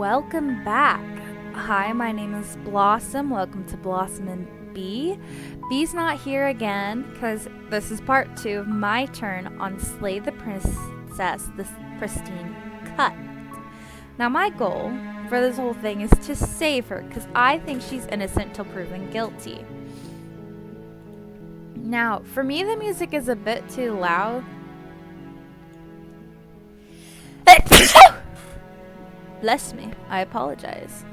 welcome back. Hi, my name is Blossom. Welcome to Blossom and Bee. Bee's not here again because this is part 2 of my turn on Slay the Princess, the Pristine Cut. Now, my goal for this whole thing is to save her because I think she's innocent till proven guilty. Now, for me, the music is a bit too loud. Bless me, I apologize.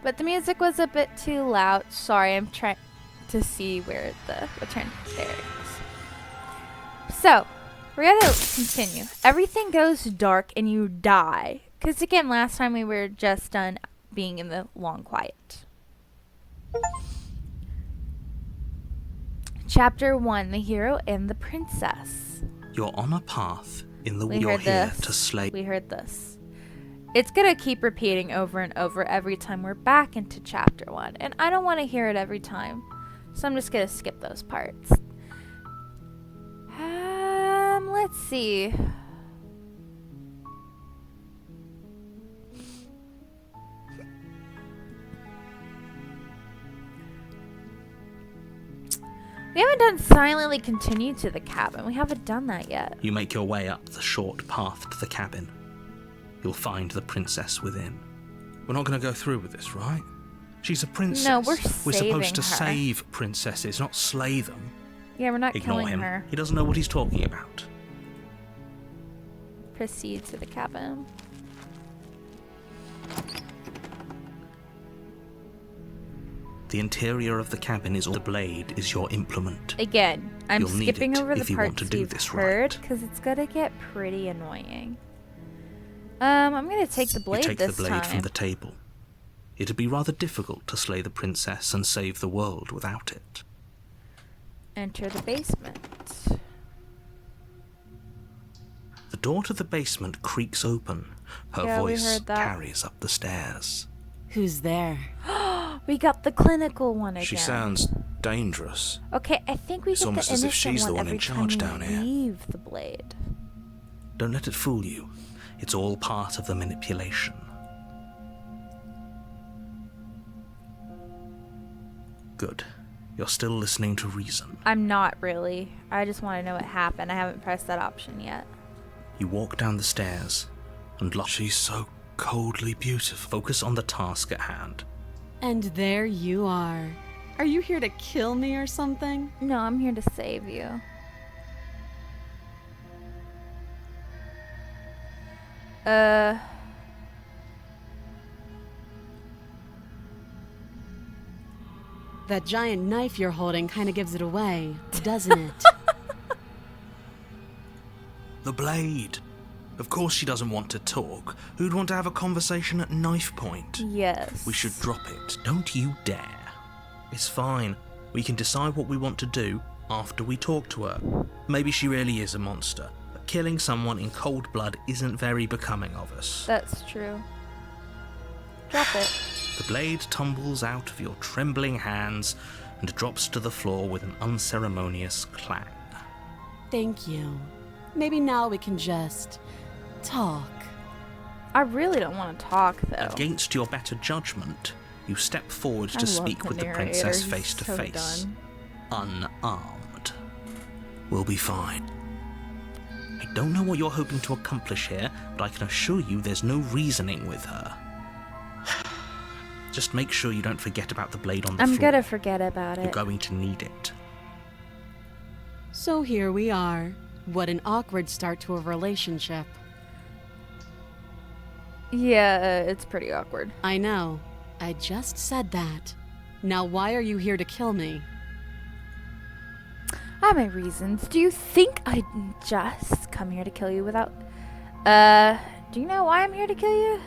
But the music was a bit too loud. Sorry, I'm trying to see where the return. There it is. So, we're gonna continue. Everything goes dark and you die. Because again, last time we were just done being in the long quiet. Chapter 1, The Hero and the Princess. You're on a path in the You're here to slay. We heard this. It's gonna keep repeating over and over every time we're back into chapter 1, and I don't want to hear it every time, so I'm just gonna skip those parts. Let's see. We haven't done silently continue to the cabin. We haven't done that yet. You make your way up the short path to the cabin. You'll find the princess within. We're not going to go through with this, right? She's a princess. No, we're supposed to her. save princesses, not slay them. Yeah, we're not Ignore killing him. her. He doesn't know what he's talking about. Proceed to the cabin. The interior of the cabin is all the blade is your implement. Again, I'm You'll need skipping it over the if you want parts to do we've this heard right. because it's gonna get pretty annoying. I'm gonna take the blade You take this the blade time. from the table. It'd be rather difficult to slay the princess and save the world without it. Enter the basement. The door to the basement creaks open. Her Yeah, we voice heard that. carries up the stairs. Who's there? We got the clinical one again. She sounds dangerous. Okay, I think we It's get the almost as if innocent she's the one every in charge time down we here. leave the blade. Don't let it fool you. It's all part of the manipulation. Good. You're still listening to reason. I'm not really. I just want to know what happened. I haven't pressed that option yet. You walk down the stairs and look. She's so coldly beautiful. Focus on the task at hand. And there you are. Are you here to kill me or something? No, I'm here to save you. That giant knife you're holding kind of gives it away, doesn't it? The blade. Of course she doesn't want to talk. Who'd want to have a conversation at knife point? Yes. We should drop it. Don't you dare. It's fine. We can decide what we want to do after we talk to her. Maybe she really is a monster, but killing someone in cold blood isn't very becoming of us. That's true. Drop it. The blade tumbles out of your trembling hands and drops to the floor with an unceremonious clang. Thank you. Maybe now we can just talk. I really don't want to talk, though. Against your better judgment, you step forward I to love speak with the narrator. princess He's face to so face. done. Unarmed. We'll be fine. I don't know what you're hoping to accomplish here, but I can assure you there's no reasoning with her. Just make sure you don't forget about the blade on the floor. I'm gonna forget about You're it. going to need it. So here we are. What an awkward start to a relationship. Yeah, it's pretty awkward. I know. I just said that. Now why are you here to kill me? I have my reasons. Do you think I'd just come here to kill you without... do you know why I'm here to kill you?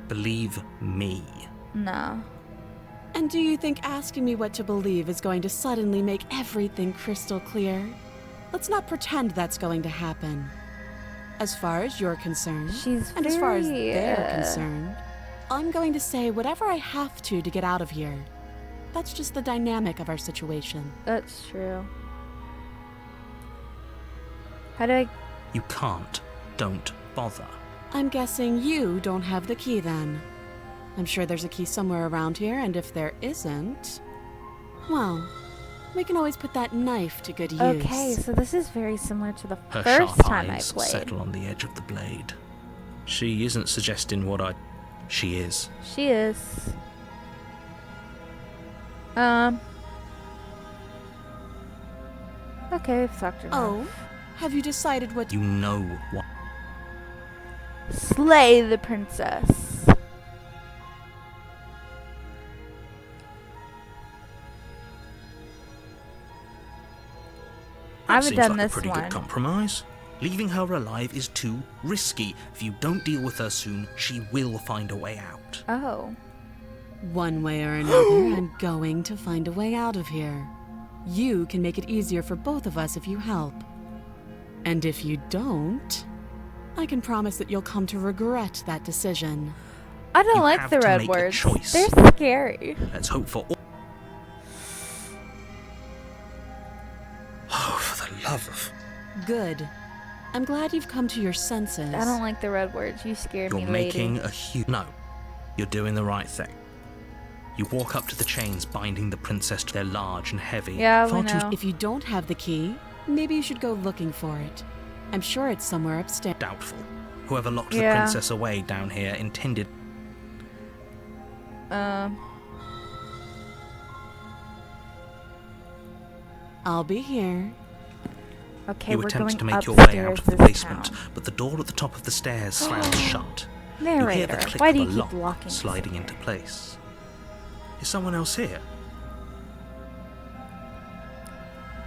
Believe me. No. And do you think asking me what to believe is going to suddenly make everything crystal clear? Let's not pretend that's going to happen. As far as you're concerned, She's and as far as very, they're concerned, I'm going to say whatever I have to get out of here. That's just the dynamic of our situation. That's true. How do I... You can't. don't bother. I'm guessing you don't have the key then. I'm sure there's a key somewhere around here, and if there isn't, well, we can always put that knife to good use. Okay, so this is very similar to the Her first sharp time I eyes played. settle on the edge of the blade. She isn't suggesting what she is. She is. Okay, we've talked enough. Oh, have you decided what... You know what. Slay the princess. I haven't Seems done like this a pretty one. good compromise. Leaving her alive is too risky. If you don't deal with her soon, she will find a way out. Oh. One way or another, I'm going to find a way out of here. You can make it easier for both of us if you help. And if you don't, I can promise that you'll come to regret that decision. I don't You like have the to red make a words. choice. They're scary. Let's hope for all. Oh, for the love of... Good. I'm glad you've come to your senses. I don't like the red words. You scared You're me, lady. making a huge... No, you're doing the right thing. You walk up to the chains binding the princess. They're large and heavy. Yeah, we Far too know. If you don't have the key, maybe you should go looking for it. I'm sure it's somewhere upstairs. doubtful. Whoever locked the Yeah. princess away down here intended... I'll be here. Okay, You we're attempt going to make your way out upstairs of the this basement, town. but the door at the top of the stairs slams shut. You hear Narrator, the click why of do a you keep lock locking us sliding in into here? place. Is someone else here?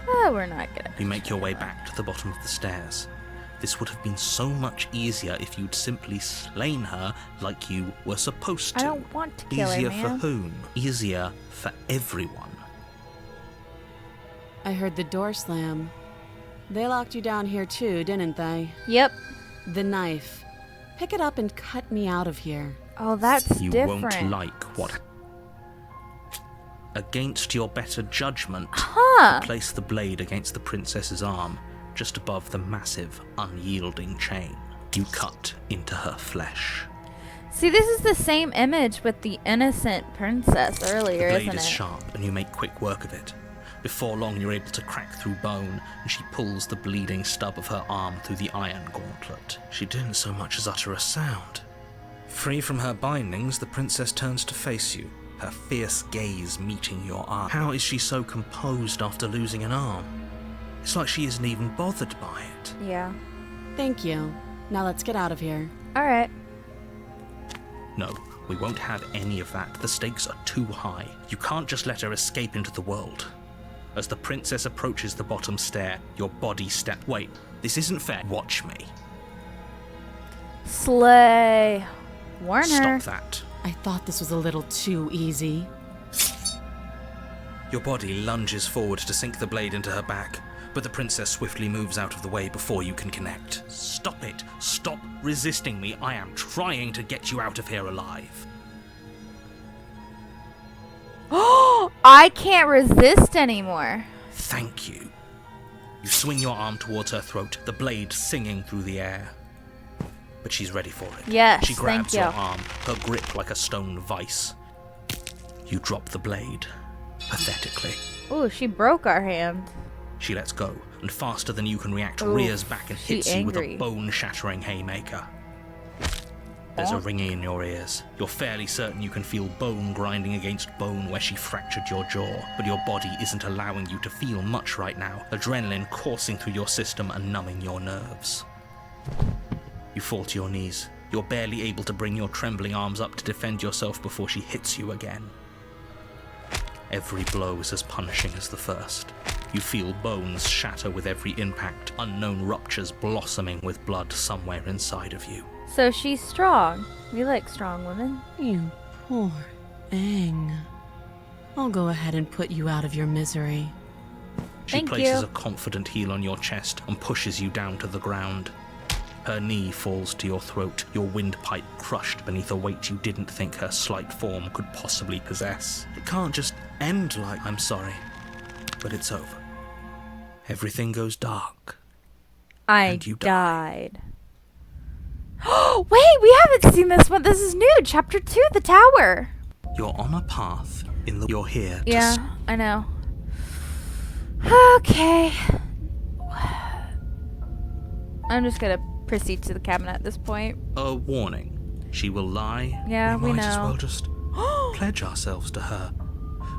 Oh, we're not gonna. You make your way back to the bottom of the stairs. This would have been so much easier if you'd simply slain her like you were supposed to. I don't want to kill Easier her, for man. whom? Easier for everyone. I heard the door slam. They locked you down here too, didn't they? Yep. The knife. Pick it up and cut me out of here. Oh, that's You different. won't like what... Against your better judgment, Huh. place the blade against the princess's arm, just above the massive, unyielding chain. You cut into her flesh. See, this is the same image with the innocent princess earlier, The blade isn't is it? sharp, and you make quick work of it. Before long, you're able to crack through bone, and she pulls the bleeding stub of her arm through the iron gauntlet. She didn't so much as utter a sound. Free from her bindings, the princess turns to face you, her fierce gaze meeting your eye. How is she so composed after losing an arm? It's like she isn't even bothered by it. Yeah. Thank you. Now let's get out of here. All right. No, we won't have any of that. The stakes are too high. You can't just let her escape into the world. As the princess approaches the bottom stair, your body step. Wait, this isn't fair. Watch me. Slay. Warn her. Stop that. I thought this was a little too easy. Your body lunges forward to sink the blade into her back, but the princess swiftly moves out of the way before you can connect. Stop it. Stop resisting me. I am trying to get you out of here alive. Oh, I can't resist anymore. Thank you. You swing your arm towards her throat, the blade singing through the air. But she's ready for it. Yes, She grabs thank your you. arm, her grip like a stone vice. You drop the blade, pathetically. Ooh, she broke our hand. She lets go, and faster than you can react, Oof, rears back and she hits you with a angry. bone-shattering haymaker. There's a Bonk. ringing in your ears. You're fairly certain you can feel bone grinding against bone where she fractured your jaw, but your body isn't allowing you to feel much right now, adrenaline coursing through your system and numbing your nerves. You fall to your knees. You're barely able to bring your trembling arms up to defend yourself before she hits you again. Every blow is as punishing as the first. You feel bones shatter with every impact, unknown ruptures blossoming with blood somewhere inside of you. So she's strong. We like strong women. You poor thing. I'll go ahead and put you out of your misery. She Thank places you. a confident heel on your chest and pushes you down to the ground. Her knee falls to your throat, your windpipe crushed beneath a weight you didn't think her slight form could possibly possess. It can't just end like, I'm sorry, but it's over. Everything goes dark. I And you died. Wait, we haven't seen this one. This is new. Chapter 2, The Tower. You're on a path in the... You're here to... Yeah, I know. Okay. I'm just gonna proceed to the cabinet at this point. A warning. She will lie. Yeah, we might as know. well just pledge ourselves to her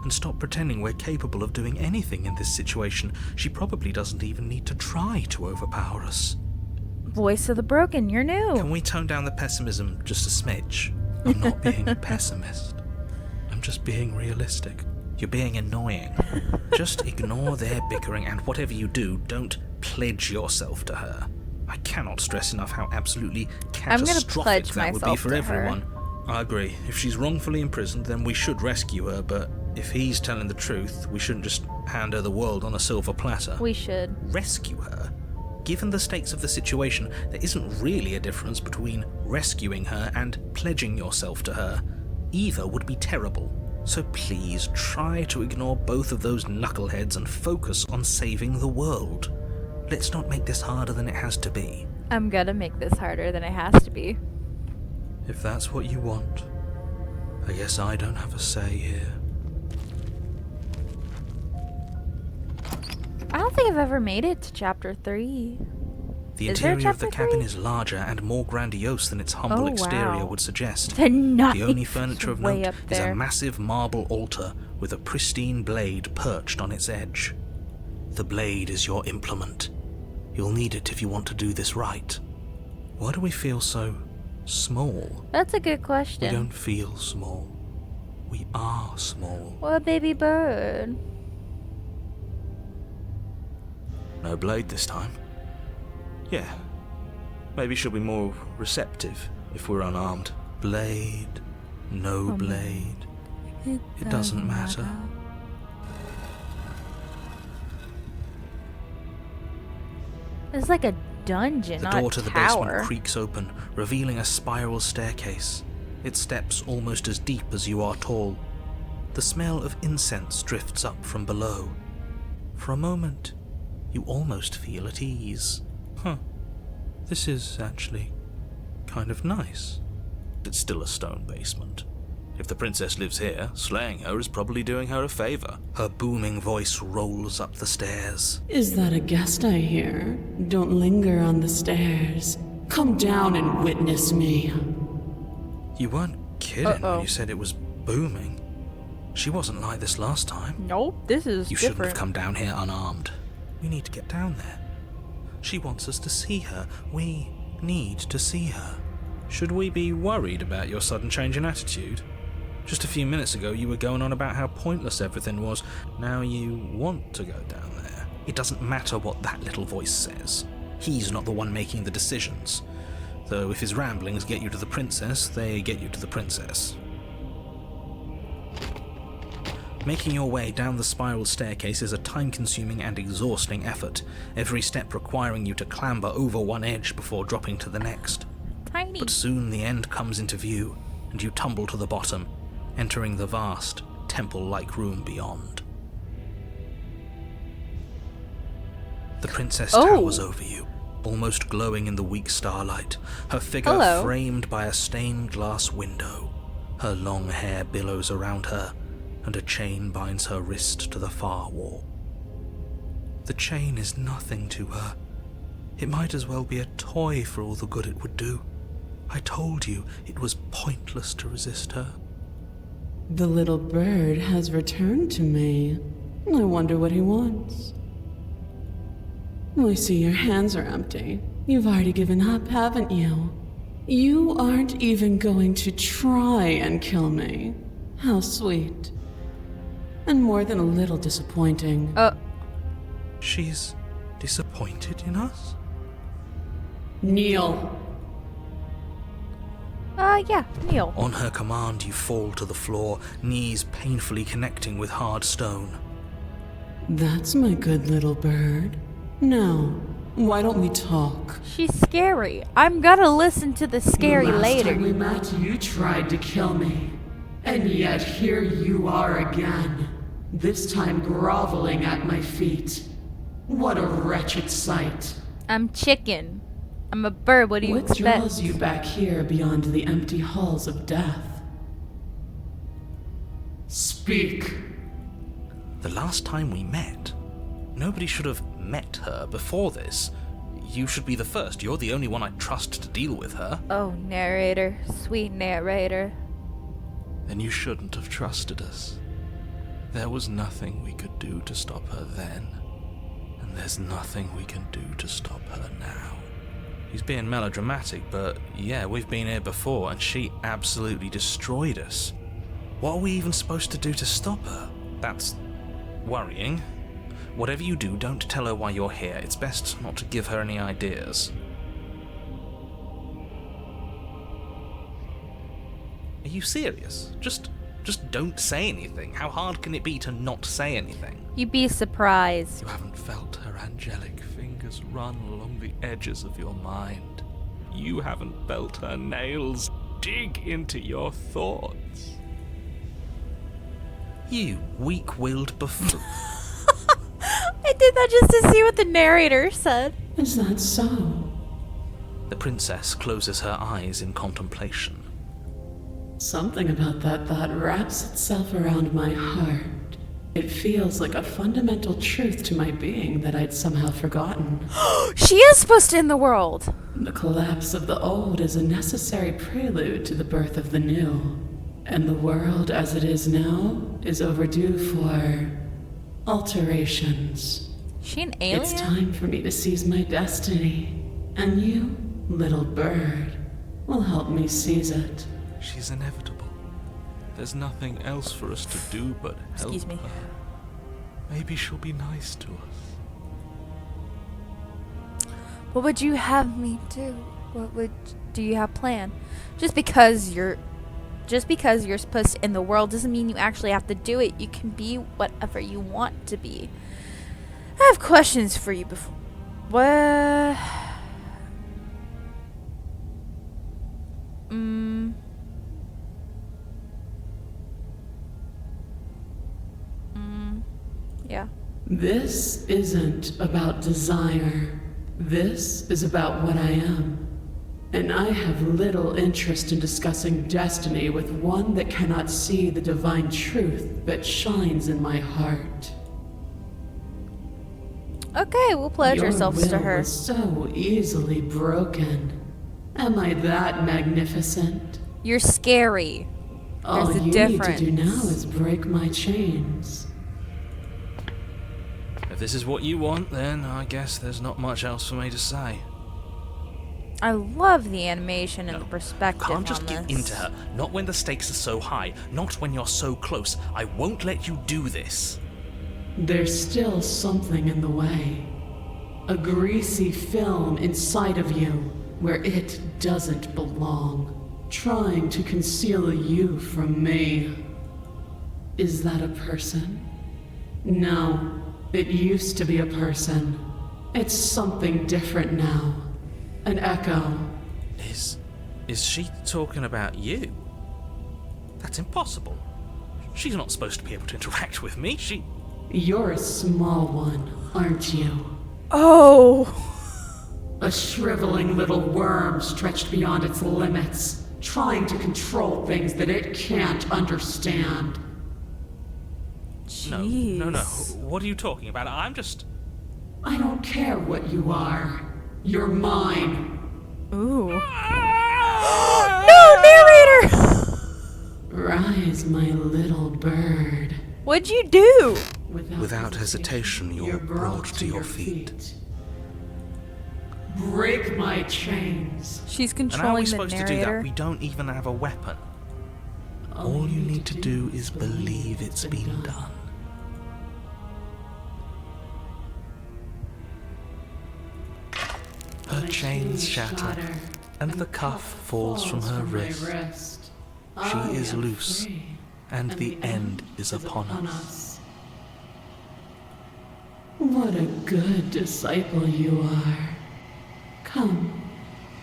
and stop pretending we're capable of doing anything in this situation. She probably doesn't even need to try to overpower us. Voice of the Broken, you're new. Can we tone down the pessimism just a smidge? I'm not being a pessimist. I'm just being realistic. You're being annoying. Just ignore their bickering, and whatever you do, don't pledge yourself to her. I cannot stress enough how absolutely catastrophic that would be for everyone. I agree. If she's wrongfully imprisoned, then we should rescue her, but if he's telling the truth, we shouldn't just hand her the world on a silver platter. We should. Rescue her? Given the stakes of the situation, there isn't really a difference between rescuing her and pledging yourself to her. Either would be terrible. So please try to ignore both of those knuckleheads and focus on saving the world. Let's not make this harder than it has to be. I'm gonna make this harder than it has to be. If that's what you want, I guess I don't have a say here. I don't think I've ever made it to chapter 3. The Is there a interior of the chapter cabin 3? is larger and more grandiose than its humble Oh, exterior wow. would suggest. The knife The only furniture of way note up is there. a massive marble altar with a pristine blade perched on its edge. The blade is your implement. You'll need it if you want to do this right. Why do we feel so small? That's a good We question. don't feel small. We are small. Well, a baby bird. No blade this time. Yeah. Maybe she'll be more receptive if we're unarmed. Blade, no blade. It doesn't matter. It's like a dungeon, The not door a to the tower. basement creaks open, revealing a spiral staircase. Its steps almost as deep as you are tall. The smell of incense drifts up from below. For a moment, you almost feel at ease. This is actually kind of nice. It's still a stone basement. If the princess lives here, slaying her is probably doing her a favor. Her booming voice rolls up the stairs. Is that a guest I hear? Don't linger on the stairs. Come down and witness me. You weren't kidding when Uh-oh. you said it was booming. She wasn't like this last time. Nope, this is You shouldn't different. have come down here unarmed. We need to get down there. She wants us to see her. We need to see her. Should we be worried about your sudden change in attitude? Just a few minutes ago you were going on about how pointless everything was. Now you want to go down there. It doesn't matter what that little voice says. He's not the one making the decisions. Though if his ramblings get you to the princess, they get you to the princess. Making your way down the spiral staircase is a time-consuming and exhausting effort, every step requiring you to clamber over one edge before dropping to the next. Tiny. But soon the end comes into view, and you tumble to the bottom, entering the vast, temple-like room beyond. The princess towers over you, almost glowing in the weak starlight, her figure framed by a stained glass window. Her long hair billows around her, and a chain binds her wrist to the far wall. The chain is nothing to her. It might as well be a toy for all the good it would do. I told you it was pointless to resist her. The little bird has returned to me. I wonder what he wants. I see your hands are empty. You've already given up, haven't you? You aren't even going to try and kill me. How sweet. And more than a little disappointing. She's disappointed in us? Kneel. Yeah, Neil. On her command, you fall to the floor, knees painfully connecting with hard stone. That's my good little bird. Now, why don't we talk? She's scary. I'm gonna listen to the scary Last later. time we met, you tried to kill me. And yet here you are again. This time groveling at my feet. What a wretched sight. I'm chicken. I'm a bird. What do you What expect? draws you back here beyond the empty halls of death? Speak. The last time we met, nobody should have met her before this. You should be the first. You're the only one I trust to deal with her. Oh, narrator. Sweet narrator. Then you shouldn't have trusted us. There was nothing we could do to stop her then, and there's nothing we can do to stop her now. He's being melodramatic, but yeah, we've been here before, and she absolutely destroyed us. What are we even supposed to do to stop her? That's worrying. Whatever you do, don't tell her why you're here. It's best not to give her any ideas. Are you serious? Just don't say anything. How hard can it be to not say anything? You'd be surprised. You haven't felt her angelic fingers run along the edges of your mind. You haven't felt her nails dig into your thoughts. You weak-willed buffoon. I did that just to see what the narrator said. Is that so? The princess closes her eyes in contemplation. Something about that thought wraps itself around my heart. It feels like a fundamental truth to my being that I'd somehow forgotten. She is supposed to end the world. The collapse of the old is a necessary prelude to the birth of the new. And the world as it is now is overdue for alterations. She an alien? It's time for me to seize my destiny. And you, little bird, will help me seize it. She's inevitable. There's nothing else for us to do but help Excuse me. her. Maybe she'll be nice to us. What would you have me do? Do you have plan? Just because you're supposed to end the world doesn't mean you actually have to do it. You can be whatever you want to be. I have questions for you before. What? Yeah. This isn't about desire. This is about what I am. And I have little interest in discussing destiny with one that cannot see the divine truth that shines in my heart. Okay, we'll pledge Your ourselves to will her. was so easily broken. Am I that magnificent? You're scary. All There's a you difference. need to do now is break my chains. If this is what you want, then I guess there's not much else for me to say. I love the animation and the perspective Can't just on give this. in to her. Not when the stakes are so high. Not when you're so close. I won't let you do this. There's still something in the way. A greasy film inside of you where it doesn't belong, trying to conceal you from me. Is that a person? No, it used to be a person. It's something different now. An echo. Is she talking about you? That's impossible. She's not supposed to be able to interact with me. You're a small one, aren't you? Oh! A shriveling little worm stretched beyond its limits, trying to control things that it can't understand. No. Jeez. What are you talking about? I'm just... I don't care what you are. You're mine. Ooh. No, narrator! Rise, my little bird. What'd you do? Without hesitation, you're brought to your feet. Break my chains. She's And how are controlling we the supposed to do that? narrator. We don't even have a weapon. All you need to do is believe it's been done. Her chains shatter, and the cuff falls from her wrist. She is loose, and the end is upon us. What a good disciple you are. Come,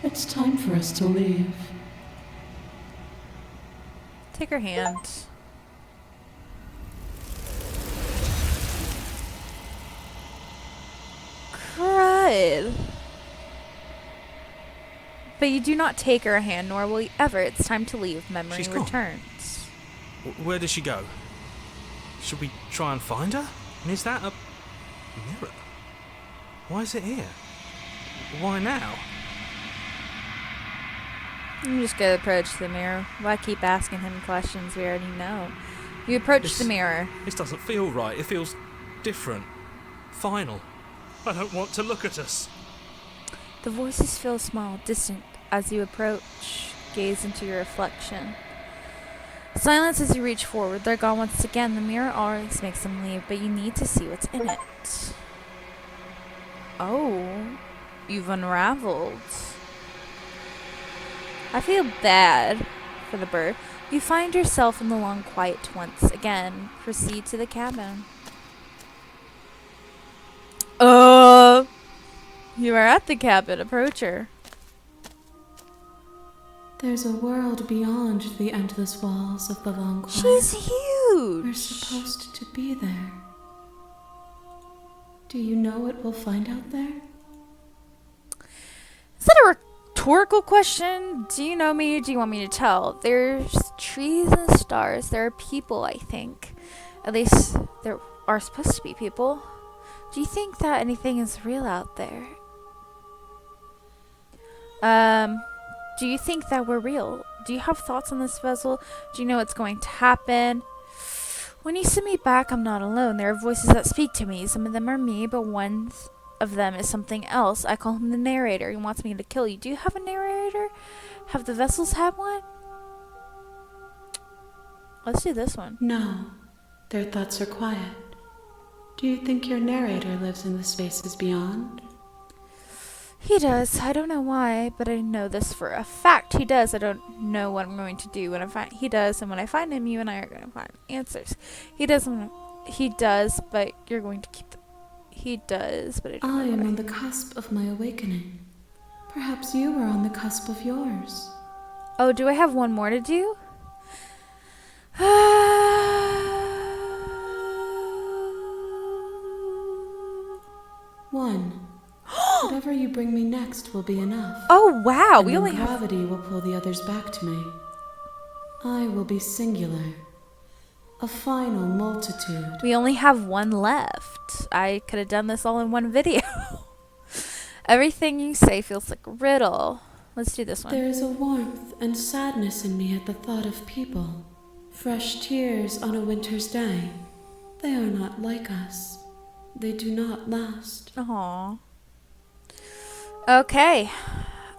it's time for us to leave. Take her hand. Crud. But you do not take her hand, nor will you ever. It's time to leave. Memory She's gone. returns. Where did she go? Should we try and find her? And is that a mirror? Why is it here? Why now? You just go approach the mirror. Why keep asking him questions we already know? You approach the mirror. This doesn't feel right. It feels different. Final. I don't want to look at us. The voices feel small, distant. As you approach, gaze into your reflection. Silence as you reach forward. They're gone once again. The mirror always makes them leave, but you need to see what's in it. Oh, you've unraveled. I feel bad for the bird. You find yourself in the long quiet once again. Proceed to the cabin. You are at the cabin. Approach her. There's a world beyond the endless walls of the long quiet. She's huge. We're supposed to be there. Do you know what we'll find out there? Is that a rhetorical question? Do you know me or do you want me to tell? There's trees and stars. There are people, I think. At least there are supposed to be people. Do you think that anything is real out there? Do you think that we're real? Do you have thoughts on this vessel? Do you know what's going to happen? When you send me back, I'm not alone. There are voices that speak to me. Some of them are me, but one of them is something else. I call him the narrator. He wants me to kill you. Do you have a narrator? Have the vessels had one? Let's do this one. No, their thoughts are quiet. Do you think your narrator lives in the spaces beyond? He does. I don't know why, but I know this for a fact. He does. I don't know what I'm going to do when I find. He does, and when I find him, you and I are going to find answers. He doesn't. He does, but you're going to keep. He does, but I don't know. I am what on the cusp of my awakening. Perhaps you are on the cusp of yours. Oh, do I have one more to do? One. Whatever you bring me next will be enough. Oh wow, And we then only have. gravity will pull the others back to me. I will be singular. A final multitude. We only have one left. I could have done this all in one video. Everything you say feels like a riddle. Let's do this one. There is a warmth and sadness in me at the thought of people. Fresh tears on a winter's day. They are not like us. They do not last. Aww. Okay.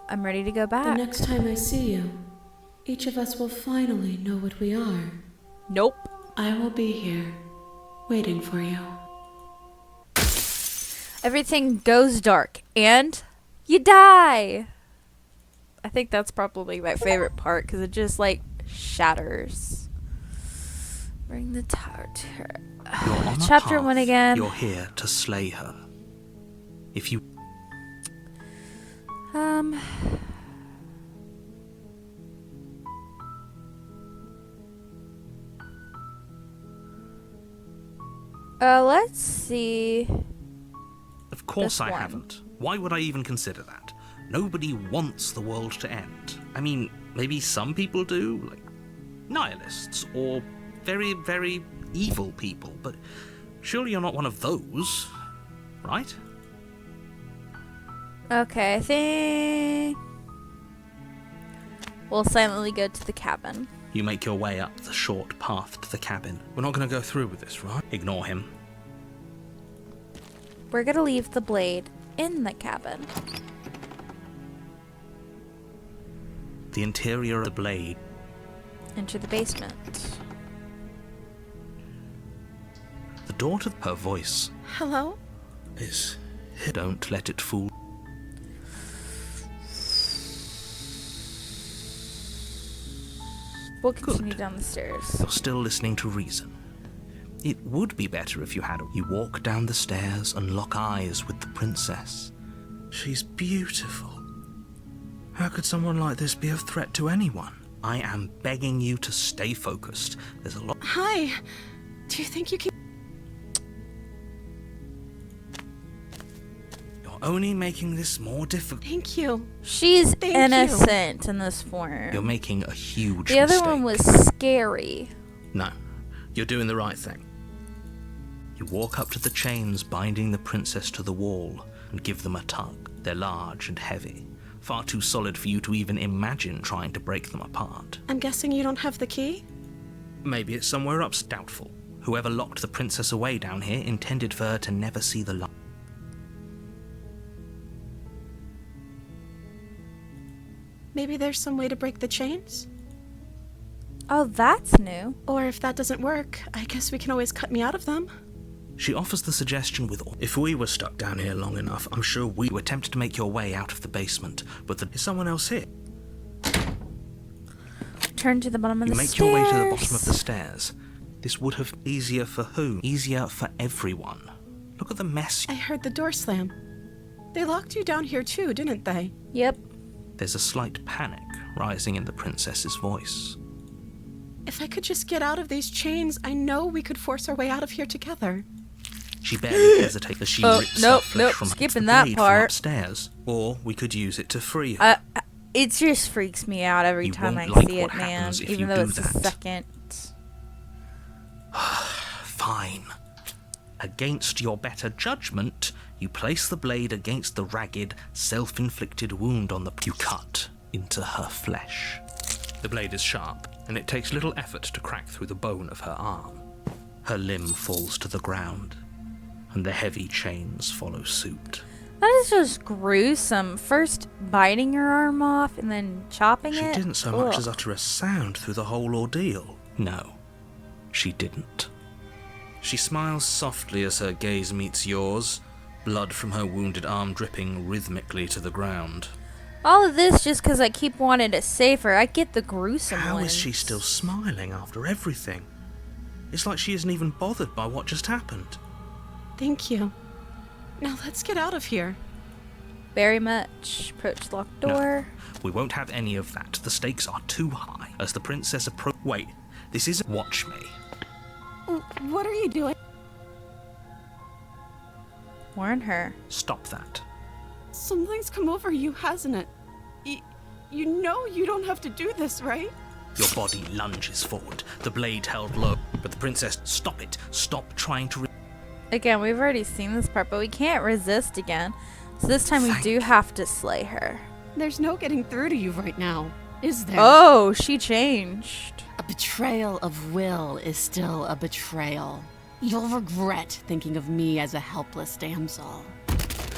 I'm ready to go The back. next time I see you, each of us will finally know what we are. Nope. I will be here, waiting for you. Everything goes dark and you die. I think that's probably my favorite part because it just like shatters. Bring the tower to her. You're on a Chapter path. 1 again. You're here to slay her. If you... Let's see. Of course This I one. haven't. Why would I even consider that? Nobody wants the world to end. I mean, maybe some people do, like nihilists or very, very evil people, but surely you're not one of those, right? Okay, I think we'll silently go to the cabin. You make your way up the short path to the cabin. We're not going to go through with this, right? Ignore him. We're gonna leave the blade in the cabin. The interior of the blade. Enter the basement. The door to her voice Hello? is... Don't let it fool. We'll continue Good. down the stairs. You're still listening to reason. It would be better if you had. You walk down the stairs and lock eyes with the princess. She's beautiful. How could someone like this be a threat to anyone? I am begging you to stay focused. There's a lot... Hi. Do you think you can... Your only making this more difficult. Thank you. She's Thank you. innocent in this form. You're making a huge The other mistake. one was scary. No, you're doing the right thing. You walk up to the chains binding the princess to the wall and give them a tug. They're large and heavy, far too solid for you to even imagine trying to break them apart. I'm guessing you don't have the key? Maybe it's somewhere up, doubtful. Whoever locked the princess away down here intended for her to never see the light. Maybe there's some way to break the chains? Oh, that's new. Or if that doesn't work, I guess we can always cut me out of them. She offers the suggestion with, if we were stuck down here long enough, I'm sure we would attempt to make your way out of the basement, but is someone else here? Turn to the bottom of You the make stairs. your way to the bottom of the stairs. This would have been easier for whom? Easier for everyone. Look at the mess. I heard the door slam. They locked you down here too, didn't they? Yep. There's a slight panic rising in the princess's voice. If I could just get out of these chains, I know we could force our way out of here together. She barely hesitates as she rips her flesh from skipping the that blade from part. upstairs. Or we could use it to free her. It just freaks me out every You time I won't like see what it, man. happens if Even you though do it's the that. second. Fine. Against your better judgment, you place the blade against the ragged, self-inflicted wound on the... You cut into her flesh. The blade is sharp, and it takes little effort to crack through the bone of her arm. Her limb falls to the ground, and the heavy chains follow suit. That is just gruesome. First biting your arm off and then chopping She it. didn't so much Ugh. as utter a sound through the whole ordeal. No, she didn't. She smiles softly as her gaze meets yours, blood from her wounded arm dripping rhythmically to the ground. All of this just because I keep wanting to save her. I get the gruesome How ones. is she still smiling after everything? It's like she isn't even bothered by what just happened. Thank you. Now let's get out of here. Very much. Approach locked door. We won't have any of that. The stakes are too high. As the princess Wait, this isn't... Watch me. What are you doing? Warn her. Stop that. Something's come over you, hasn't it? You know you don't have to do this, right? Your body lunges forward, the blade held low. But the princess... Stop it. Stop trying to... Again, we've already seen this part, but we can't resist again. So this time we do have to slay her. There's no getting through to you right now, is there? Oh, she changed. A betrayal of will is still a betrayal. You'll regret thinking of me as a helpless damsel.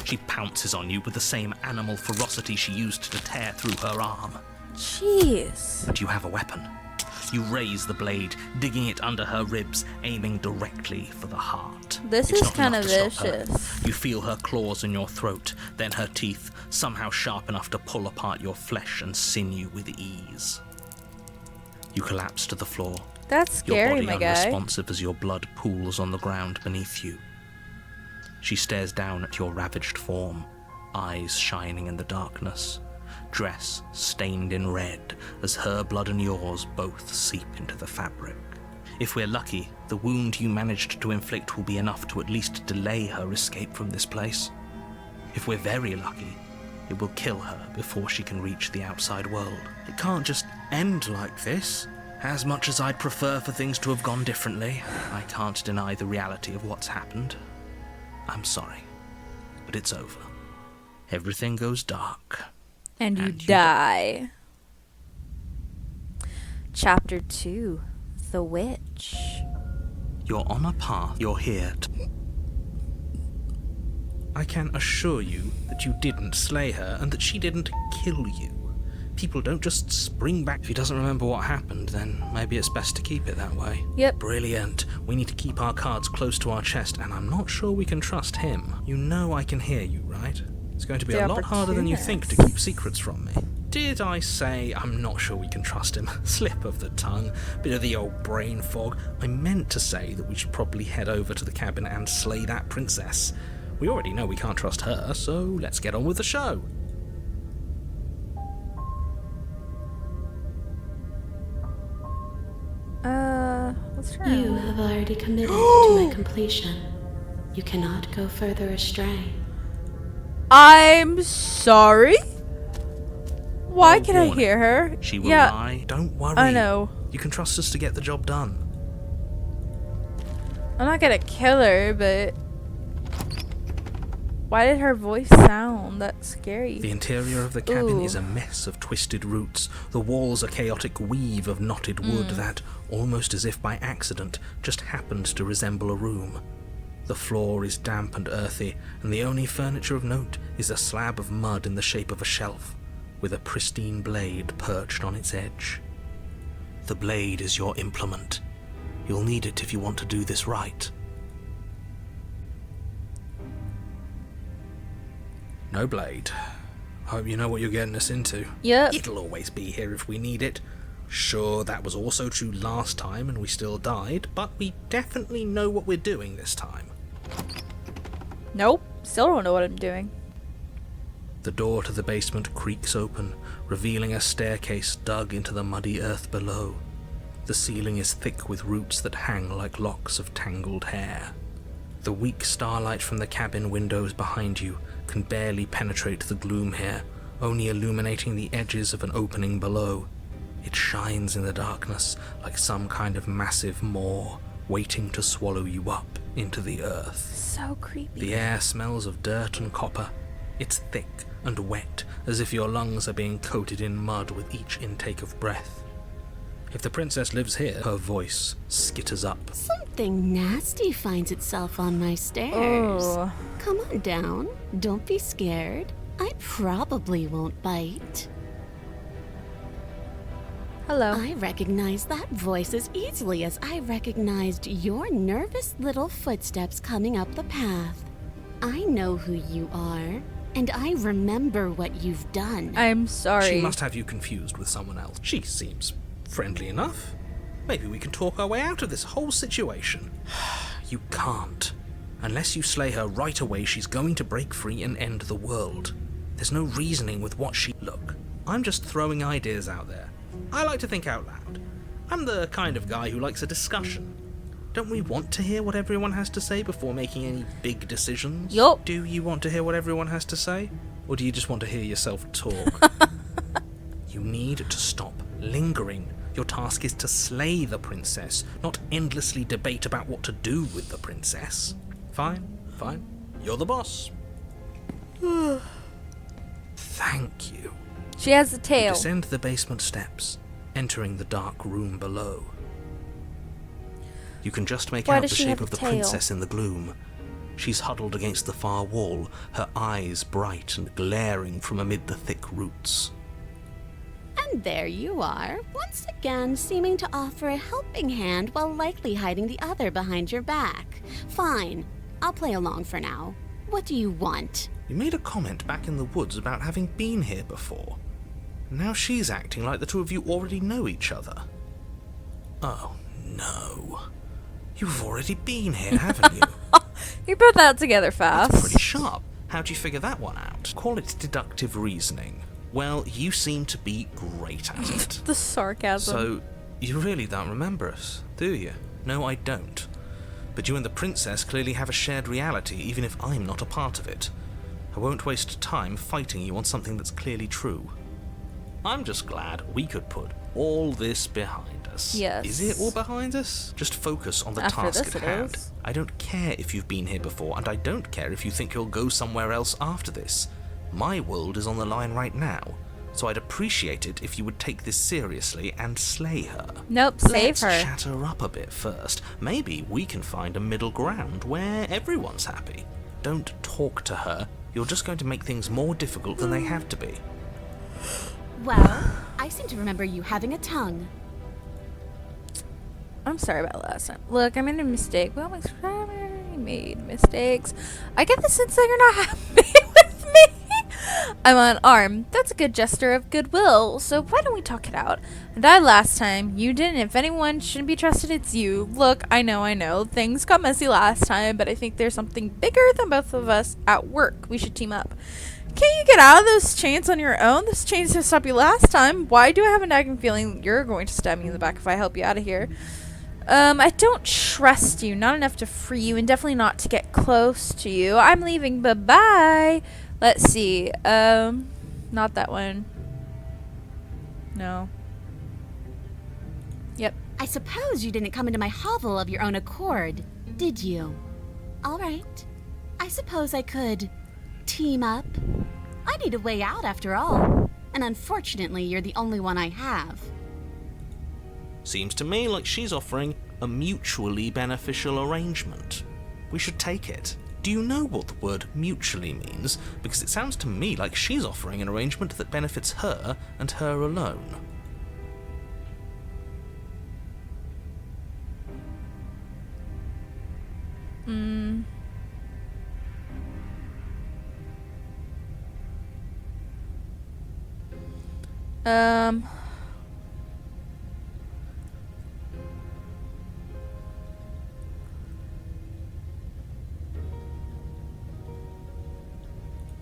She pounces on you with the same animal ferocity she used to tear through her arm. Jeez. But you have a weapon. You raise the blade, digging it under her ribs, aiming directly for the heart. This It's is not kind enough of to stop her. vicious. You feel her claws in your throat, then her teeth, somehow sharp enough to pull apart your flesh and sinew with ease. You collapse to the floor, That's your scary, body my guy. unresponsive as your blood pools on the ground beneath you. She stares down at your ravaged form, eyes shining in the darkness, dress stained in red as her blood and yours both seep into the fabric. If we're lucky, the wound you managed to inflict will be enough to at least delay her escape from this place. If we're very lucky, it will kill her before she can reach the outside world. It can't just end like this. As much as I'd prefer for things to have gone differently, I can't deny the reality of what's happened. I'm sorry, but it's over. Everything goes dark. And you you die. Chapter 2. The Witch. You're on a path. You're here to... I can assure you that you didn't slay her and that she didn't kill you. People don't just spring back. If he doesn't remember what happened, then maybe it's best to keep it that way. Yep. Brilliant. We need to keep our cards close to our chest, and I'm not sure we can trust him. You know I can hear you, right? It's going to be The a lot harder than you think to opportunist. keep secrets from me. Did I say I'm not sure we can trust him? Slip of the tongue, bit of the old brain fog. I meant to say that we should probably head over to the cabin and slay that princess. We already know we can't trust her, so let's get on with the show. What's her You name? have already committed to my completion. You cannot go further astray. I'm sorry? Why Well, can I warning. hear her? She will Yeah, lie. Don't worry. I know. You can trust us to get the job done. I'm not gonna kill her, but why did her voice sound that scary? The interior of the cabin Ooh. is a mess of twisted roots. The walls a chaotic weave of knotted wood that, almost as if by accident, just happened to resemble a room. The floor is damp and earthy, and the only furniture of note is a slab of mud in the shape of a shelf, with a pristine blade perched on its edge. The blade is your implement. You'll need it if you want to do this right. No blade. Hope you know what you're getting us into. Yep. It'll always be here if we need it. Sure, that was also true last time and we still died, but we definitely know what we're doing this time. Nope. Still don't know what I'm doing. The door to the basement creaks open, revealing a staircase dug into the muddy earth below. The ceiling is thick with roots that hang like locks of tangled hair. The weak starlight from the cabin windows behind you can barely penetrate the gloom here, only illuminating the edges of an opening below. It shines in the darkness like some kind of massive maw, waiting to swallow you up into the earth. So creepy. The air smells of dirt and copper. It's thick and wet, as if your lungs are being coated in mud with each intake of breath. If the princess lives here, her voice skitters up. Something nasty finds itself on my stairs. Oh. Come on down. Don't be scared. I probably won't bite. Hello. I recognize that voice as easily as I recognized your nervous little footsteps coming up the path. I know who you are, and I remember what you've done. I'm sorry. She must have you confused with someone else. She seems friendly enough. Maybe we can talk our way out of this whole situation. You can't. Unless you slay her right away, she's going to break free and end the world. There's no reasoning with what she... Look, I'm just throwing ideas out there. I like to think out loud. I'm the kind of guy who likes a discussion. Don't we want to hear what everyone has to say before making any big decisions? Yup. Do you want to hear what everyone has to say? Or do you just want to hear yourself talk? You need to stop lingering. Your task is to slay the princess, not endlessly debate about what to do with the princess. Fine, fine. You're the boss. Thank you. She has a You tail. descend the basement steps, entering the dark room below. You can just make Why out does the she shape have of a the tail? princess in the gloom. She's huddled against the far wall, her eyes bright and glaring from amid the thick roots. And there you are, once again seeming to offer a helping hand while likely hiding the other behind your back. Fine, I'll play along for now. What do you want? You made a comment back in the woods about having been here before. Now she's acting like the two of you already know each other. Oh, no. You've already been here, haven't you? You put that together That's fast. pretty sharp. How'd you figure that one out? Call it deductive reasoning. Well, you seem to be great at it. The sarcasm. So, you really don't remember us, do you? No, I don't. But you and the princess clearly have a shared reality, even if I'm not a part of it. I won't waste time fighting you on something that's clearly true. I'm just glad we could put all this behind us. Yes. Is it all behind us? Just focus on the After task this at it hand. is. I don't care if you've been here before, and I don't care if you think you'll go somewhere else after this. My world is on the line right now, so I'd appreciate it if you would take this seriously and slay her. Nope, save Let's her. chat her up a bit first. Maybe we can find a middle ground where everyone's happy. Don't talk to her. You're just going to make things more difficult than they have to be. Well, I seem to remember you having a tongue. I'm sorry about last time. Look, I made a mistake. Well, I made mistakes. I get the sense that you're not happy with me. I'm unarmed. That's a good gesture of goodwill. So why don't we talk it out? I died last time. You didn't. If anyone shouldn't be trusted, it's you. Look, I know. Things got messy last time, but I think there's something bigger than both of us at work. We should team up. Can't you get out of those chains on your own? Those chains didn't stop you last time. Why do I have a nagging feeling you're going to stab me in the back if I help you out of here? I don't trust you. Not enough to free you, and definitely not to get close to you. I'm leaving. Bye-bye. Let's see. Not that one. No. Yep. I suppose you didn't come into my hovel of your own accord, did you? All right. I suppose I could team up. I need a way out after all. And unfortunately, you're the only one I have. Seems to me like she's offering a mutually beneficial arrangement. We should take it. Do you know what the word mutually means? Because it sounds to me like she's offering an arrangement that benefits her and her alone.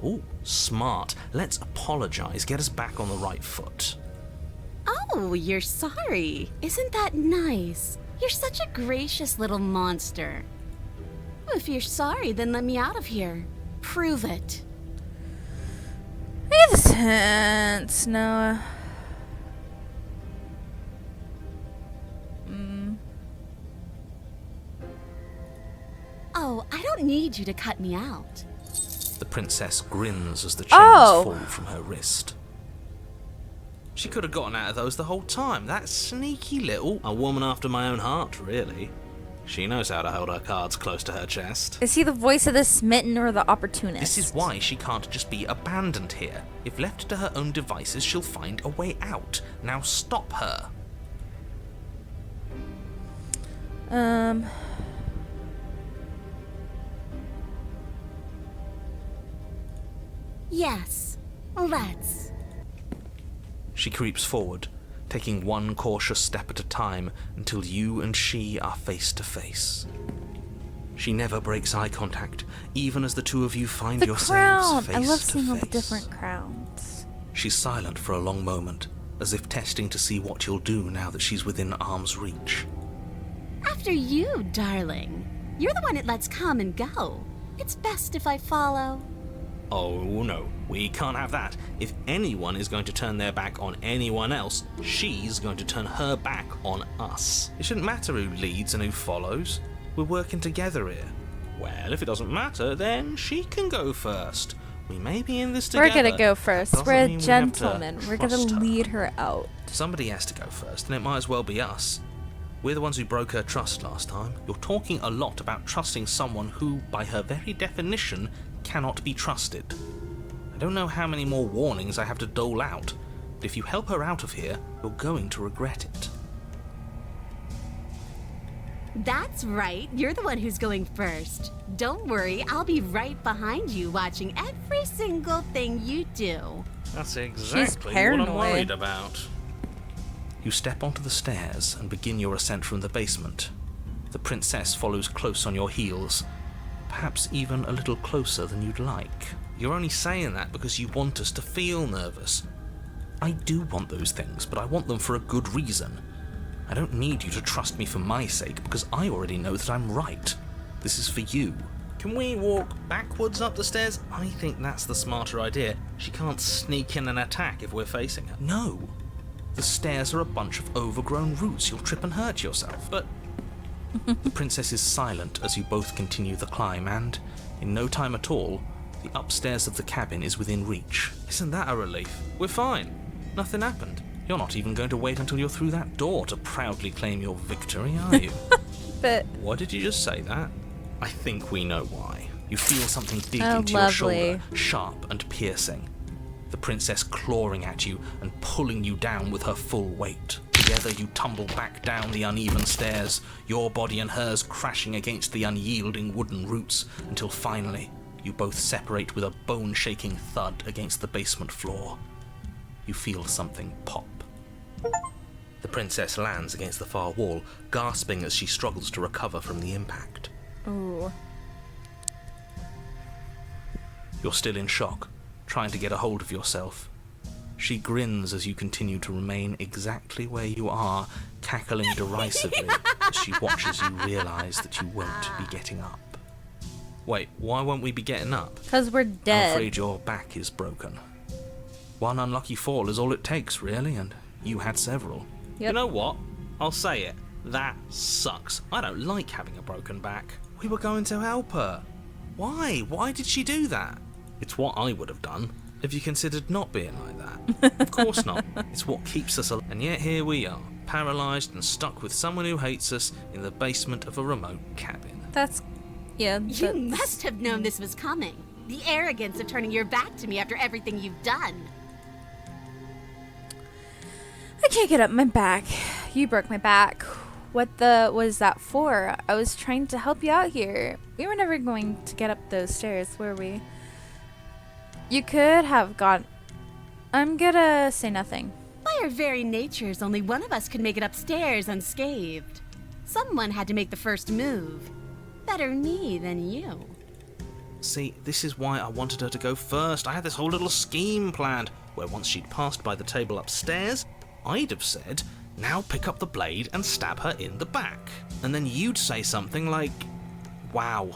Oh, smart. Let's apologize, get us back on the right foot. Oh, you're sorry. Isn't that nice? You're such a gracious little monster. If you're sorry, then let me out of here. Prove it. I get the sense, Noah. Oh, I don't need you to cut me out. The princess grins as the chains Oh. fall from her wrist. She could have gotten out of those the whole time. That sneaky little... A woman after my own heart, really. She knows how to hold her cards close to her chest. Is he the voice of the smitten or the opportunist? This is why she can't just be abandoned here. If left to her own devices, she'll find a way out. Now stop her. Yes, let's. She creeps forward, taking one cautious step at a time until you and she are face to face. She never breaks eye contact, even as the two of you find The yourselves crown! face I love to seeing all the face. different crowns. She's silent for a long moment, as if testing to see what you'll do now that she's within arm's reach. After you, darling. You're the one it lets come and go. It's best if I follow. Oh no, we can't have that. If anyone is going to turn their back on anyone else, she's going to turn her back on us. It shouldn't matter who leads and who follows. We're working together here. Well, if it doesn't matter, then she can go first. We may be in this together. We're gonna go first. Doesn't We're a mean we have to gentleman. We're gonna trust her. lead her out. Somebody has to go first, and it might as well be us. We're the ones who broke her trust last time. You're talking a lot about trusting someone who, by her very definition, cannot be trusted. I don't know how many more warnings I have to dole out, but if you help her out of here, you're going to regret it. That's right. You're the one who's going first. Don't worry, I'll be right behind you watching every single thing you do. That's exactly what I'm paranoid. worried about. You step onto the stairs and begin your ascent from the basement. The princess follows close on your heels, perhaps even a little closer than you'd like. You're only saying that because you want us to feel nervous. I do want those things, but I want them for a good reason. I don't need you to trust me for my sake, because I already know that I'm right. This is for you. Can we walk backwards up the stairs? I think that's the smarter idea. She can't sneak in and attack if we're facing her. No. The stairs are a bunch of overgrown roots. You'll trip and hurt yourself. But the princess is silent as you both continue the climb, and in no time at all, the upstairs of the cabin is within reach. Isn't that a relief? We're fine. Nothing happened. You're not even going to wait until you're through that door to proudly claim your victory, are you? But What did you just say that? I think we know why. You feel something dig Oh, into your lovely. shoulder, sharp and piercing. The princess clawing at you and pulling you down with her full weight. Together you tumble back down the uneven stairs, your body and hers crashing against the unyielding wooden roots, until finally you both separate with a bone-shaking thud against the basement floor. You feel something pop. The princess lands against the far wall, gasping as she struggles to recover from the impact. ooh. You're still in shock, trying to get a hold of yourself. She grins as you continue to remain exactly where you are, cackling derisively as she watches you realize that you won't be getting up. Wait, why won't we be getting up? Because we're I'm dead. afraid your back is broken. One unlucky fall is all it takes, really, and you had several. Yep. You know what? I'll say it. That sucks. I don't like having a broken back. We were going to help her. Why? Why did she do that? It's what I would have done if you considered not being like that. Of course not. It's what keeps us alive. And yet here we are, paralysed and stuck with someone who hates us in the basement of a remote cabin. That's... yeah. You must have known this was coming. The arrogance of turning your back to me after everything you've done. I can't get up my back. You broke my back. What the was that for? I was trying to help you out here. We were never going to get up those stairs, were we? You could have gone... I'm gonna say nothing. By our very natures, only one of us could make it upstairs unscathed. Someone had to make the first move. Better me than you. See, this is why I wanted her to go first. I had this whole little scheme planned, where once she'd passed by the table upstairs, I'd have said, now pick up the blade and stab her in the back. And then you'd say something like, wow,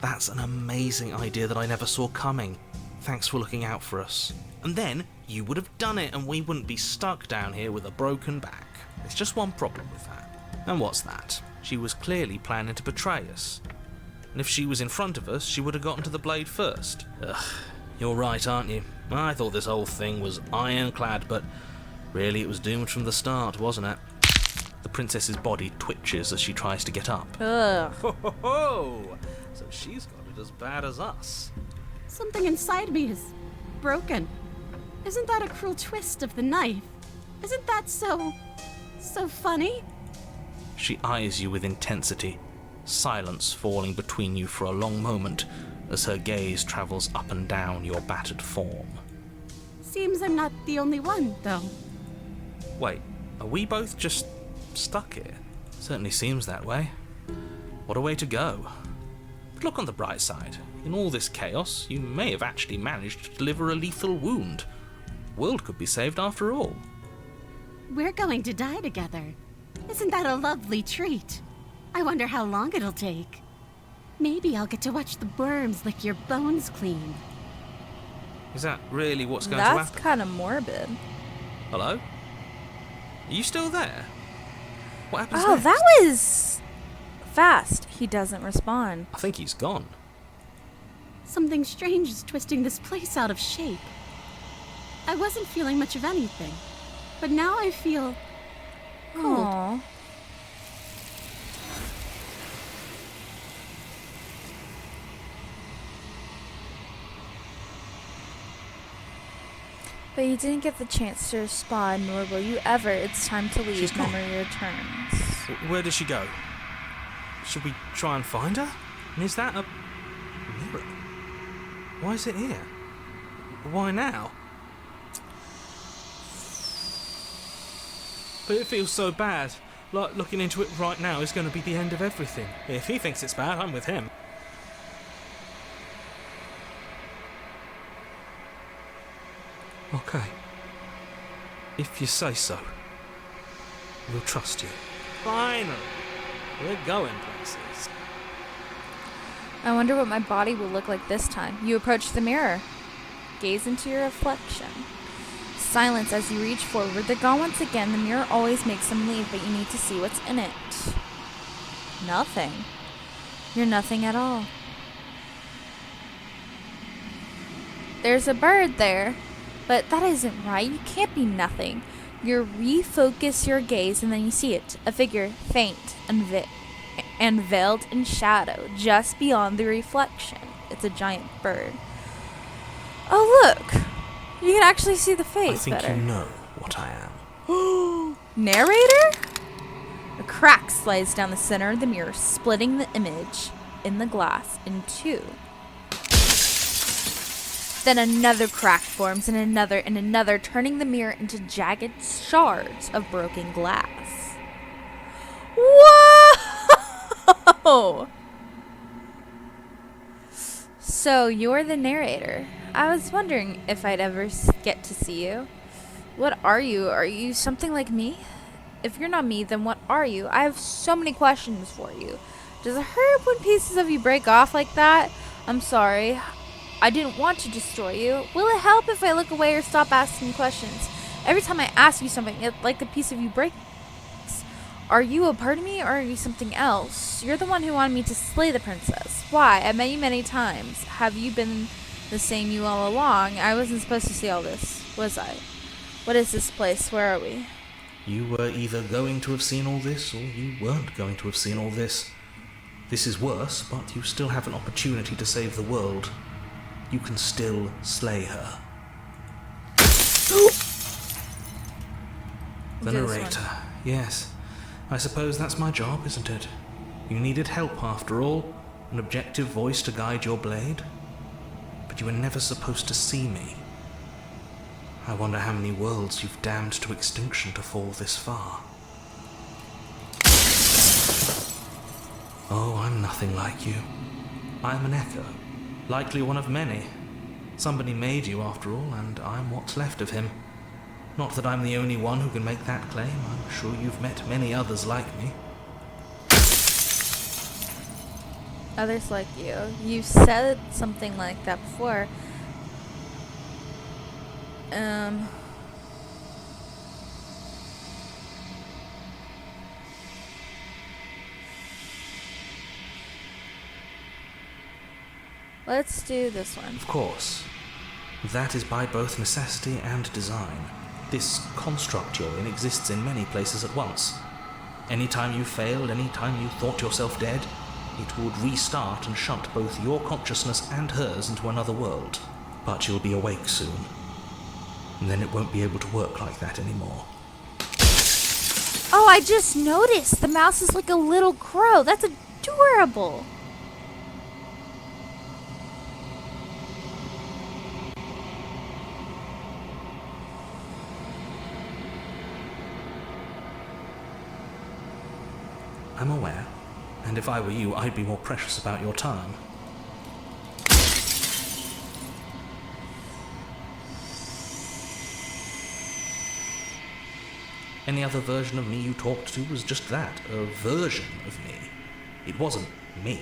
that's an amazing idea that I never saw coming. Thanks for looking out for us. And then you would have done it and we wouldn't be stuck down here with a broken back. There's just one problem with that. And what's that? She was clearly planning to betray us. And if she was in front of us, she would have gotten to the blade first. Ugh, you're right, aren't you? I thought this whole thing was ironclad, but really it was doomed from the start, wasn't it? The princess's body twitches as she tries to get up. Ugh. Ho ho ho! So she's got it as bad as us. Something inside me is broken. Isn't that a cruel twist of the knife? Isn't that so funny? She eyes you with intensity, silence falling between you for a long moment as her gaze travels up and down your battered form. Seems I'm not the only one, though. Wait, are we both just stuck here? Certainly seems that way. What a way to go. But look on the bright side. In all this chaos, you may have actually managed to deliver a lethal wound. The world could be saved after all. We're going to die together. Isn't that a lovely treat? I wonder how long it'll take. Maybe I'll get to watch the worms lick your bones clean. Is that really what's going to That's happen? kind of morbid. Hello? Are you still there? What happens Oh, next? that was fast. He doesn't respond. I think he's gone. Something strange is twisting this place out of shape. I wasn't feeling much of anything, but now I feel cold. Aww. But you didn't get the chance to respond, nor will you ever. It's time to leave. She's gone. Memory returns. Where did she go? Should we try and find her? And is that a mirror? Why is it here? Why now? But it feels so bad. Like looking into it right now is going to be the end of everything. If he thinks it's bad, I'm with him. Okay. If you say so, we'll trust you. Finally! We're going places. I wonder what my body will look like this time. You approach the mirror. Gaze into your reflection. Silence as you reach forward. They're gone once again. The mirror always makes them leave, but you need to see what's in it. Nothing. You're nothing at all. There's a bird there, but that isn't right. You can't be nothing. You refocus your gaze and then you see it. A figure, faint and veiled in shadow, just beyond the reflection. It's a giant bird. Oh, look! You can actually see the face I think better. you know what I am. Narrator? A crack slides down the center of the mirror, splitting the image in the glass in two. Then another crack forms, and another, turning the mirror into jagged shards of broken glass. Whoa! So you're the narrator. I was wondering if I'd ever get to see you. What are you? Are you something like me? If you're not me, then what are you? I have so many questions for you. Does it hurt when pieces of you break off like that? I'm sorry. I didn't want to destroy you. Will it help if I look away or stop asking questions? Every time I ask you something, it's like a piece of you breaks. Are you a part of me or are you something else? You're the one who wanted me to slay the princess. Why? I met you many times. Have you been the same you all along? I wasn't supposed to see all this, was I? What is this place? Where are we? You were either going to have seen all this, or you weren't going to have seen all this. This is worse, but you still have an opportunity to save the world. You can still slay her. The narrator. Yes. I suppose that's my job, isn't it? You needed help, after all. An objective voice to guide your blade. But you were never supposed to see me. I wonder how many worlds you've damned to extinction to fall this far. Oh, I'm nothing like you. I'm an echo. Likely one of many. Somebody made you, after all, and I'm what's left of him. Not that I'm the only one who can make that claim. I'm sure you've met many others like me. Others like you. You said something like that before. Let's do this one. Of course. That is by both necessity and design. This construct you're in exists in many places at once. Anytime you failed, anytime you thought yourself dead, it would restart and shunt both your consciousness and hers into another world. But you'll be awake soon. And then it won't be able to work like that anymore. Oh, I just noticed. The mouse is like a little crow. That's adorable. I'm aware, and if I were you, I'd be more precious about your time. Any other version of me you talked to was just that, a version of me. It wasn't me.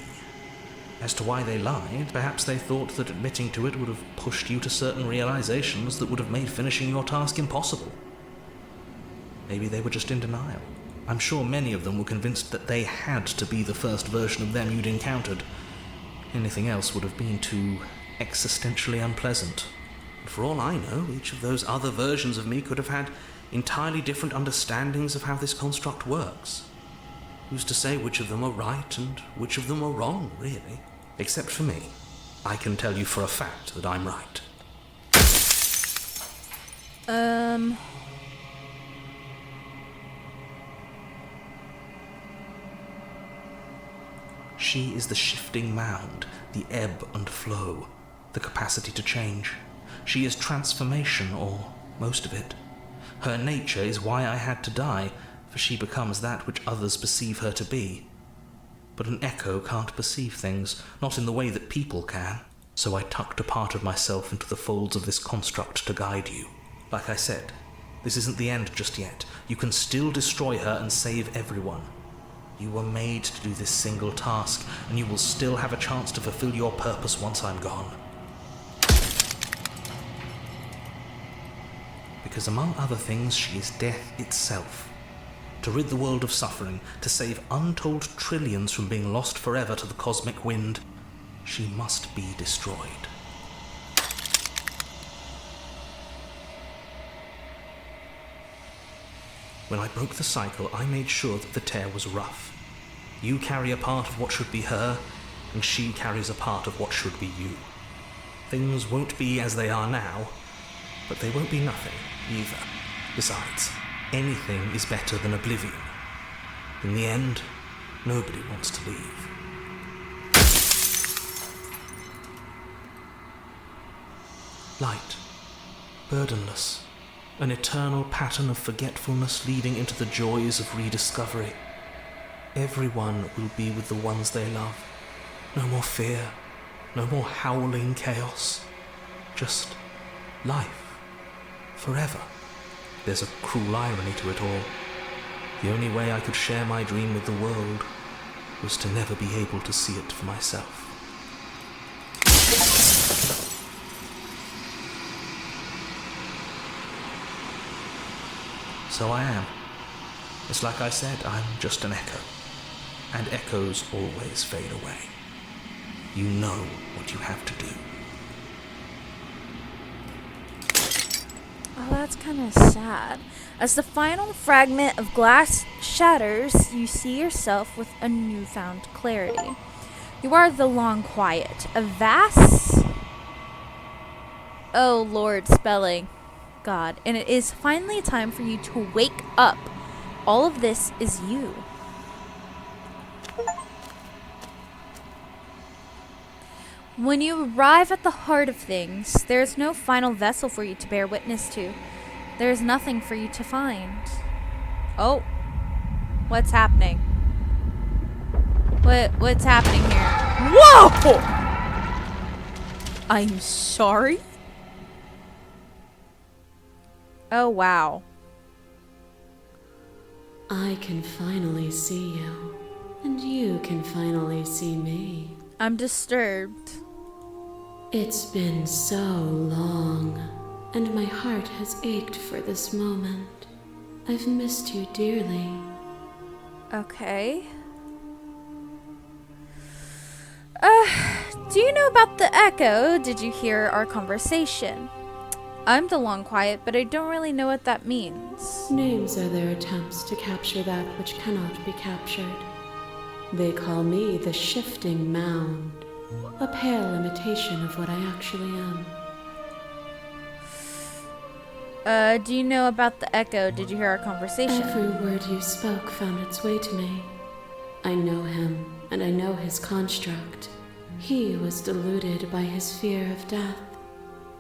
As to why they lied, perhaps they thought that admitting to it would have pushed you to certain realizations that would have made finishing your task impossible. Maybe they were just in denial. I'm sure many of them were convinced that they had to be the first version of them you'd encountered. Anything else would have been too existentially unpleasant. And for all I know, each of those other versions of me could have had entirely different understandings of how this construct works. Who's to say which of them are right and which of them are wrong, really? Except for me. I can tell you for a fact that I'm right. She is the shifting mound, the ebb and flow, the capacity to change. She is transformation, or most of it. Her nature is why I had to die, for she becomes that which others perceive her to be. But an echo can't perceive things, not in the way that people can. So I tucked a part of myself into the folds of this construct to guide you. Like I said, this isn't the end just yet. You can still destroy her and save everyone. You were made to do this single task, and you will still have a chance to fulfill your purpose once I'm gone. Because among other things, she is death itself. To rid the world of suffering, to save untold trillions from being lost forever to the cosmic wind, she must be destroyed. When I broke the cycle, I made sure that the tear was rough. You carry a part of what should be her, and she carries a part of what should be you. Things won't be as they are now, but they won't be nothing either. Besides, anything is better than oblivion. In the end, nobody wants to leave. Light, burdenless, an eternal pattern of forgetfulness leading into the joys of rediscovery. Everyone will be with the ones they love. No more fear, no more howling chaos. Just life. Forever. There's a cruel irony to it all. The only way I could share my dream with the world was to never be able to see it for myself. So I am. It's like I said, I'm just an echo. And echoes always fade away. You know what you have to do. Oh, that's kind of sad. As the final fragment of glass shatters, you see yourself with a newfound clarity. You are the Long Quiet, a vast... Oh, Lord, spelling. God. And it is finally time for you to wake up. All of this is you. When you arrive at the heart of things, there is no final vessel for you to bear witness to. There is nothing for you to find. Oh. What's happening? What's happening here? Whoa! I'm sorry? Oh, wow. I can finally see you, and you can finally see me. I'm disturbed. It's been so long, and my heart has ached for this moment. I've missed you dearly. Okay. Do you know about the echo? Did you hear our conversation? I'm the Long Quiet, but I don't really know what that means. Names are their attempts to capture that which cannot be captured. They call me the Shifting Mound, a pale imitation of what I actually am. Do you know about the echo? Did you hear our conversation? Every word you spoke found its way to me. I know him, and I know his construct. He was deluded by his fear of death.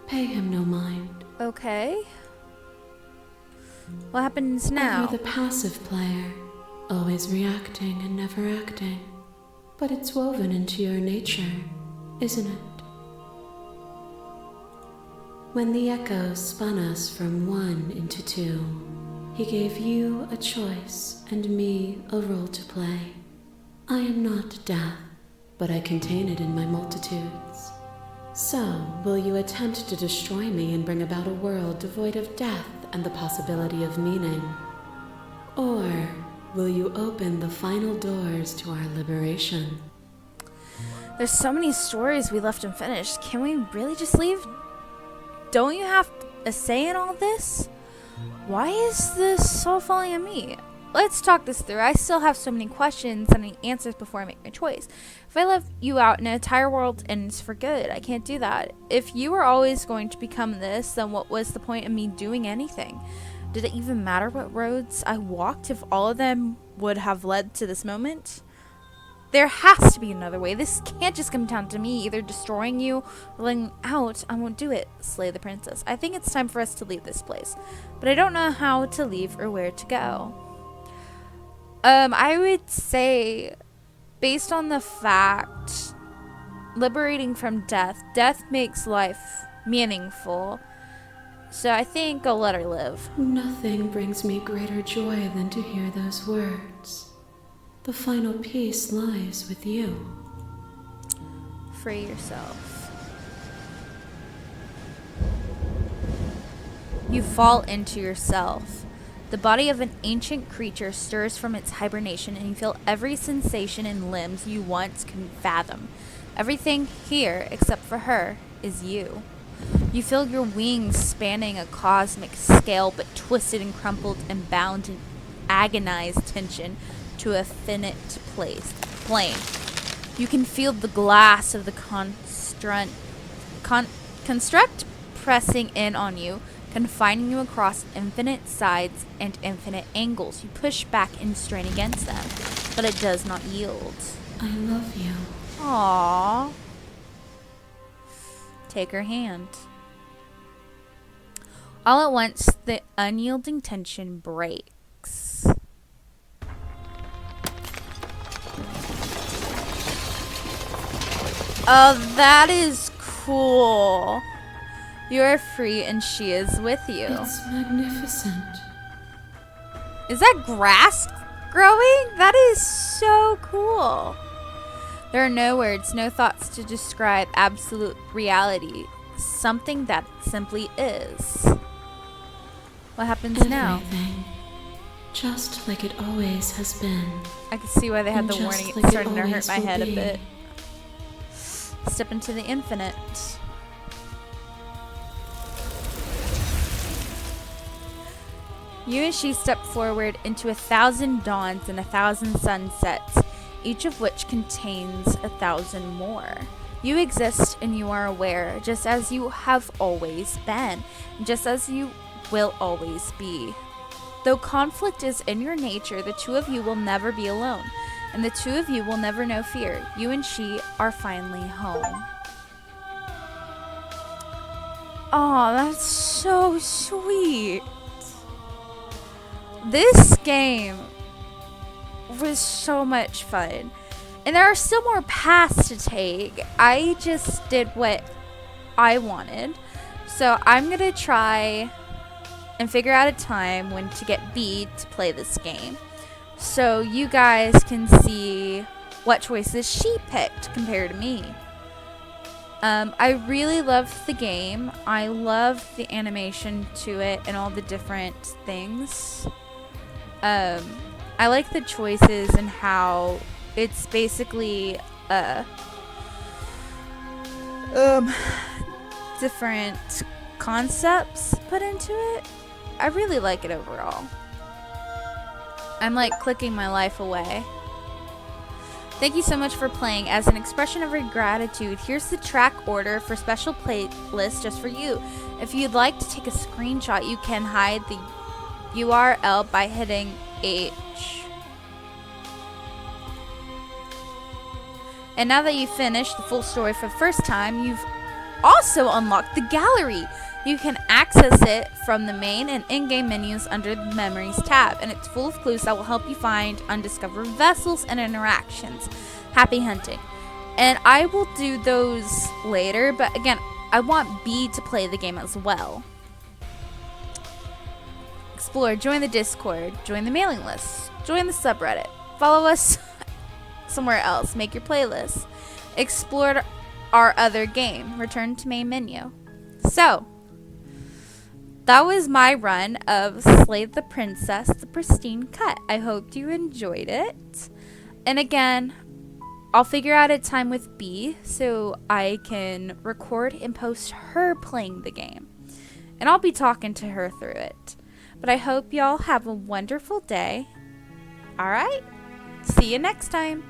Pay him no mind. Okay. What happens now? Ever the passive player, always reacting and never acting. But it's woven into your nature, isn't it? When the echo spun us from one into two, he gave you a choice and me a role to play. I am not death, but I contain it in my multitudes. So, will you attempt to destroy me and bring about a world devoid of death and the possibility of meaning? Or will you open the final doors to our liberation? There's so many stories we left unfinished. Can we really just leave? Don't you have a say in all this? Why is this all falling on me? Let's talk this through. I still have so many questions and I need answers before I make my choice. If I left you out in an entire world and it's for good, I can't do that. If you were always going to become this, then what was the point of me doing anything? Did it even matter what roads I walked if all of them would have led to this moment? There has to be another way. This can't just come down to me either destroying you or letting out. I won't do it. Slay the princess. I think it's time for us to leave this place, but I don't know how to leave or where to go. I would say, based on the fact, liberating from death, death makes life meaningful. So I think I'll let her live. Nothing brings me greater joy than to hear those words. The final piece lies with you. Free yourself. You fall into yourself. The body of an ancient creature stirs from its hibernation, and you feel every sensation in limbs you once couldn't fathom. Everything here, except for her, is you. You feel your wings spanning a cosmic scale, but twisted and crumpled and bound in agonized tension to a finite plane. You can feel the glass of the construct pressing in on you, confining you across infinite sides and infinite angles. You push back and strain against them, but it does not yield. I love you. Aww. Take her hand. All at once, the unyielding tension breaks. Oh, that is cool. You are free and she is with you. It's magnificent. Is that grass growing? That is so cool. There are no words, no thoughts to describe absolute reality. Something that simply is. What happens now? Everything, just like it always has been. I can see why they had And the just warning. It's like it starting to hurt always my will head a be. bit. Step into the infinite. You and she step forward into 1,000 dawns and 1,000 sunsets, each of which contains 1,000 more. You exist and you are aware, just as you have always been, just as you will always be. Though conflict is in your nature, the two of you will never be alone, and the two of you will never know fear. You and she are finally home. Oh, that's so sweet. This game was so much fun. And there are still more paths to take. I just did what I wanted. So I'm going to try and figure out a time when to get B to play this game. So you guys can see what choices she picked compared to me. I really love the game. I love the animation to it and all the different things. I like the choices and how it's basically different concepts put into it. I really like it overall. I'm like clicking my life away. Thank you so much for playing. As an expression of our gratitude, here's the track order for special playlist just for you. If you'd like to take a screenshot, you can hide the URL by hitting H. And now that you've finished the full story for the first time, you've also unlocked the gallery. You can access it from the main and in-game menus under the Memories tab, and it's full of clues that will help you find undiscovered vessels and interactions. Happy hunting. And I will do those later, but again, I want B to play the game as well. Explore, join the Discord, join the mailing list, join the subreddit, follow us somewhere else, make your playlist, explore our other game, return to main menu. So, that was my run of Slay the Princess, the Pristine Cut. I hope you enjoyed it. And again, I'll figure out a time with B so I can record and post her playing the game. And I'll be talking to her through it. But I hope y'all have a wonderful day. Alright, see you next time.